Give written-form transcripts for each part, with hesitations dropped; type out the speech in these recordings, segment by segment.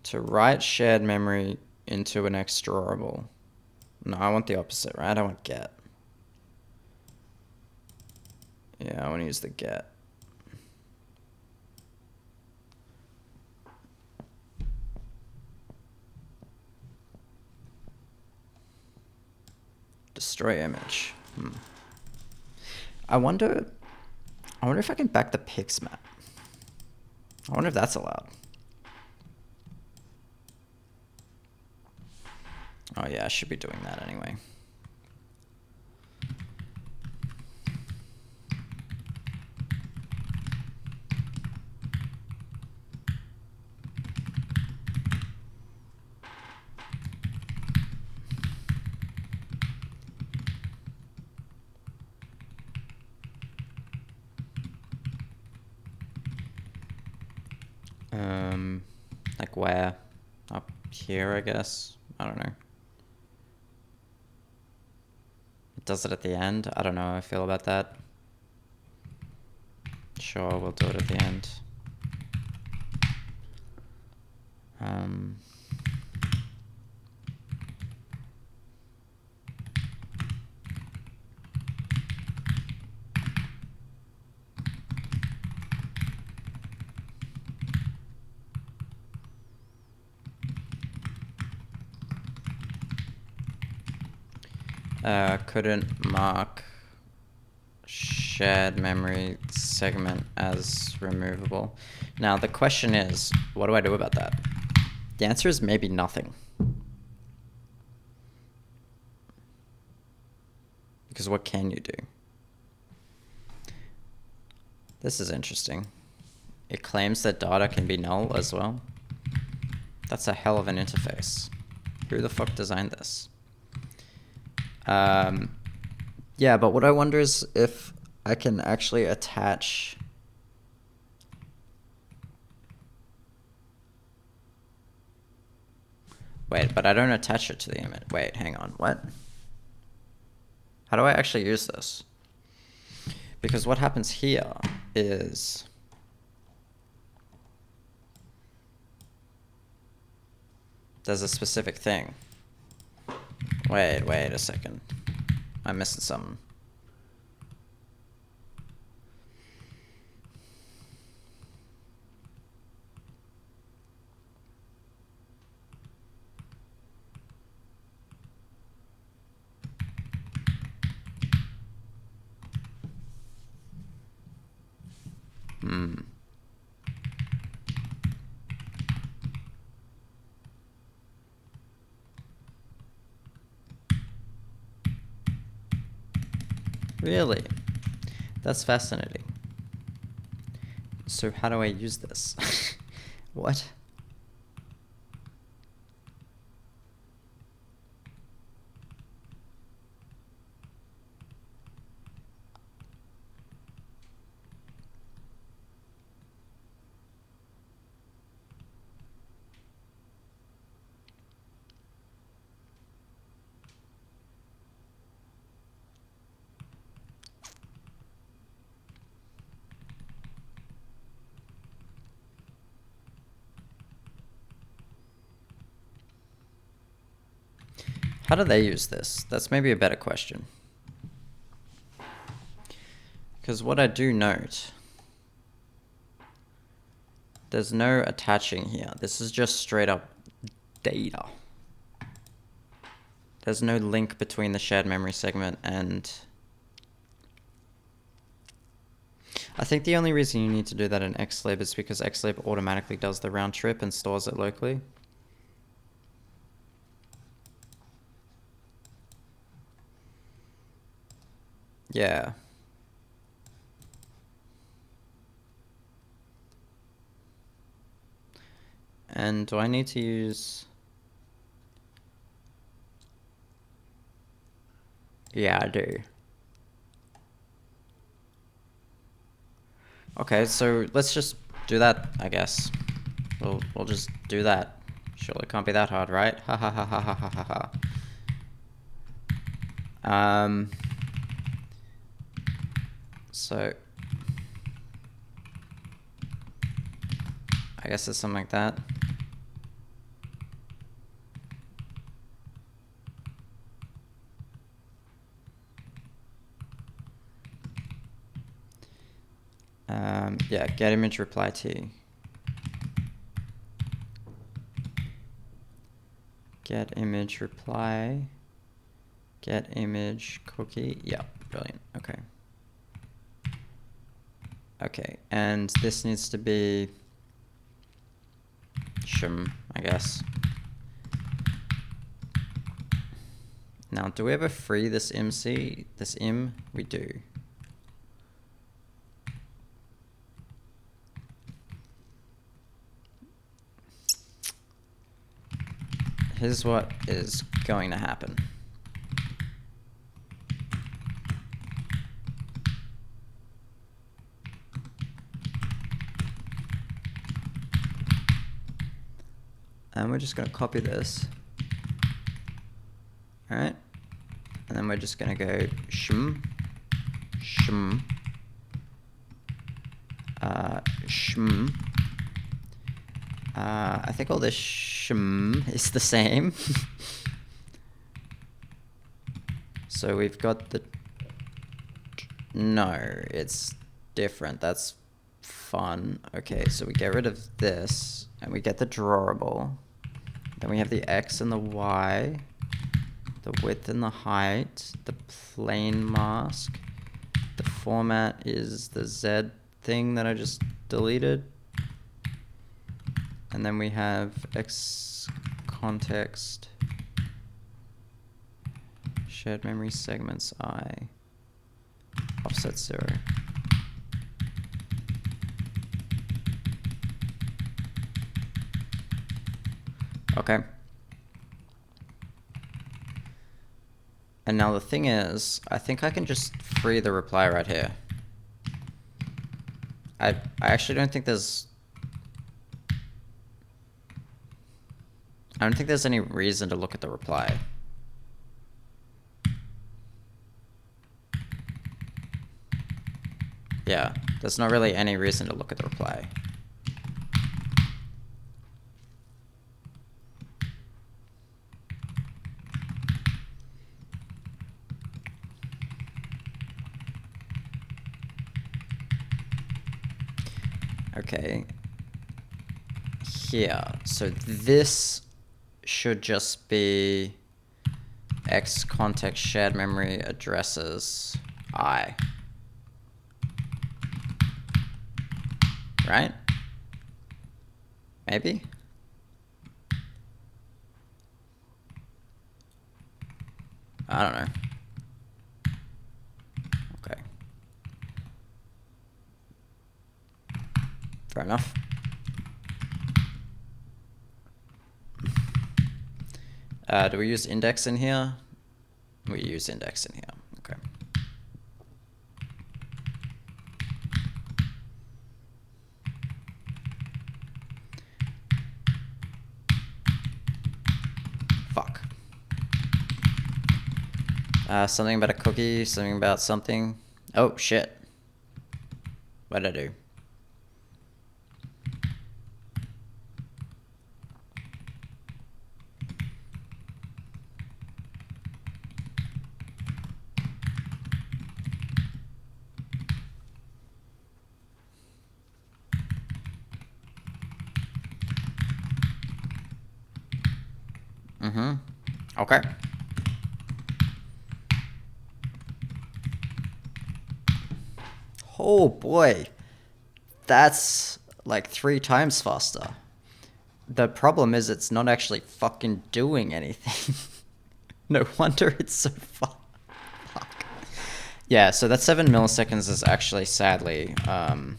to write shared memory into an extrorable. No, I want the opposite, right? I want get. Yeah, I want to use the get. Destroy image. I wonder if I can back the pix map. I wonder if that's allowed. Oh yeah, I should be doing that anyway. Like where? Up here, I guess. I don't know. It does it at the end. I don't know how I feel about that. Sure, we'll do it at the end. Couldn't mark shared memory segment as removable. Now the question is, what do I do about that? The answer is maybe nothing. Because what can you do? This is interesting. It claims that data can be null as well. That's a hell of an interface. Who the fuck designed this? Yeah, but what I wonder is if I can actually attach... Wait, but I don't attach it to the image. Wait, hang on, what? How do I actually use this? Because what happens here is... There's a specific thing. Wait a second. I'm missing something. Really? That's fascinating. So how do I use this? What? How do they use this? That's maybe a better question. Because what I do note, there's no attaching here. This is just straight up data. There's no link between the shared memory segment and... I think the only reason you need to do that in xlib is because xlib automatically does the round trip and stores it locally. Yeah. And do I need to use... Yeah, I do. Okay, so let's just do that, I guess. We'll just do that. Surely it can't be that hard, right? Ha ha ha ha ha ha ha ha. So I guess it's something like that. Yeah, get image reply T. Get image reply. Get image cookie. Yeah, brilliant. Okay. Okay, and this needs to be SHM, I guess. Now, do we ever free this MC, this im? We do. Here's what is going to happen. And we're just going to copy this. All right. And then we're just going to go SHM, SHM, SHM. I think all this SHM is the same. So we've got the... No, it's different. That's fun. Okay, so we get rid of this, and we get the drawable. Then we have the X and the Y, the width and the height, the plane mask. The format is the Z thing that I just deleted. And then we have X context, shared memory segments I, offset 0. Okay. And now the thing is, I think I can just free the reply right here. I actually don't think there's... I don't think there's any reason to look at the reply. Yeah, there's not really any reason to look at the reply. Okay. Here, so this should just be X context shared memory addresses I. Right? Maybe? I don't know. Okay. Fair enough. Do we use index in here? We use index in here. Okay. Fuck. Something about a cookie, something about something. Oh, shit. What did I do? Mm-hmm. Okay. Oh boy. That's like 3 times faster. The problem is it's not actually fucking doing anything. No wonder it's so fuck. Yeah, so that 7 milliseconds is actually sadly... Why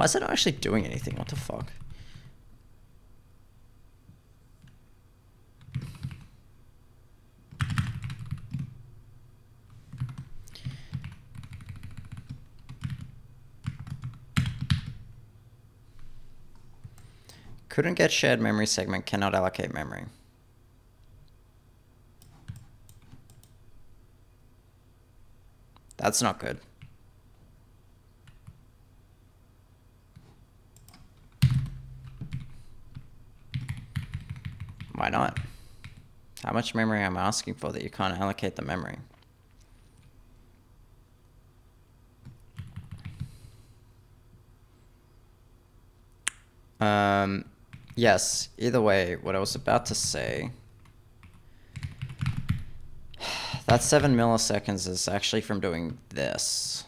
is it not actually doing anything? What the fuck? Couldn't get shared memory segment, cannot allocate memory. That's not good. Why not? How much memory am I asking for that you can't allocate the memory? Yes, either way, what I was about to say, that 7 milliseconds is actually from doing this.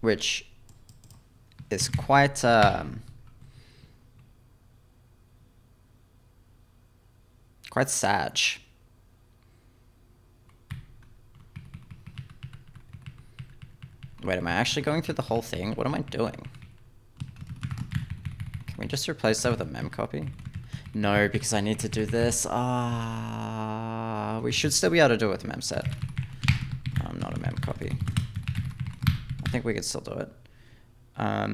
Which is quite quite sad. Wait, am I actually going through the whole thing? What am I doing? Can we just replace that with a mem copy? No, because I need to do this. We should still be able to do it with mem set. Not a mem copy. I think we could still do it. I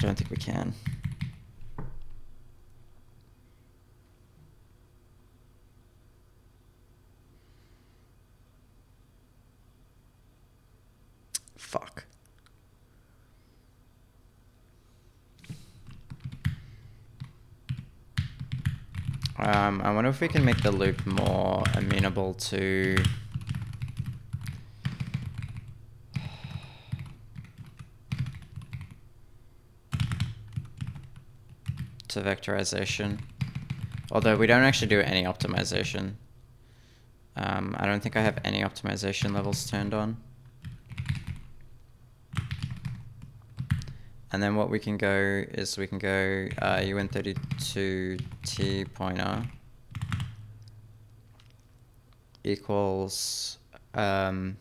don't think we can. Fuck. I wonder if we can make the loop more amenable to vectorization. Although we don't actually do any optimization. I don't think I have any optimization levels turned on. And then what we can go is we can go UN32T pointer equals and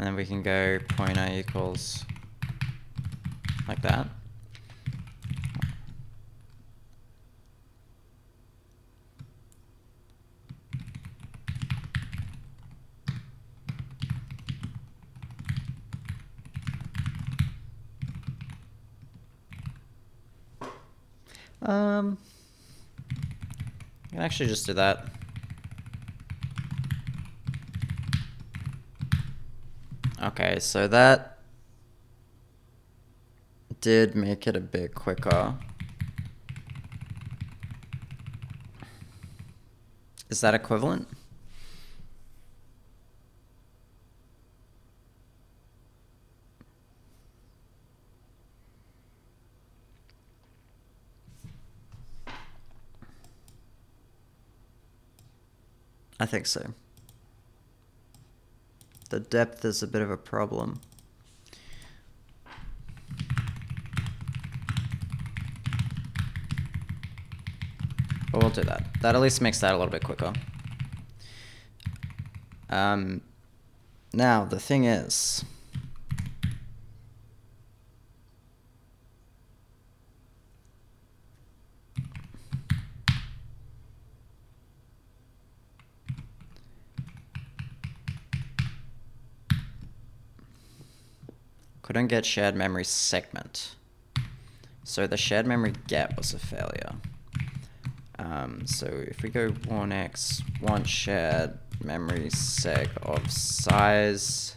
then we can go pointer equals like that. I can actually just do that. Okay, so that did make it a bit quicker. Is that equivalent? I think so. The depth is a bit of a problem. But we'll do that. That at least makes that a little bit quicker. Now, the thing is, couldn't get shared memory segment. So the shared memory get was a failure. So if we go 1x, want shared memory seg of size.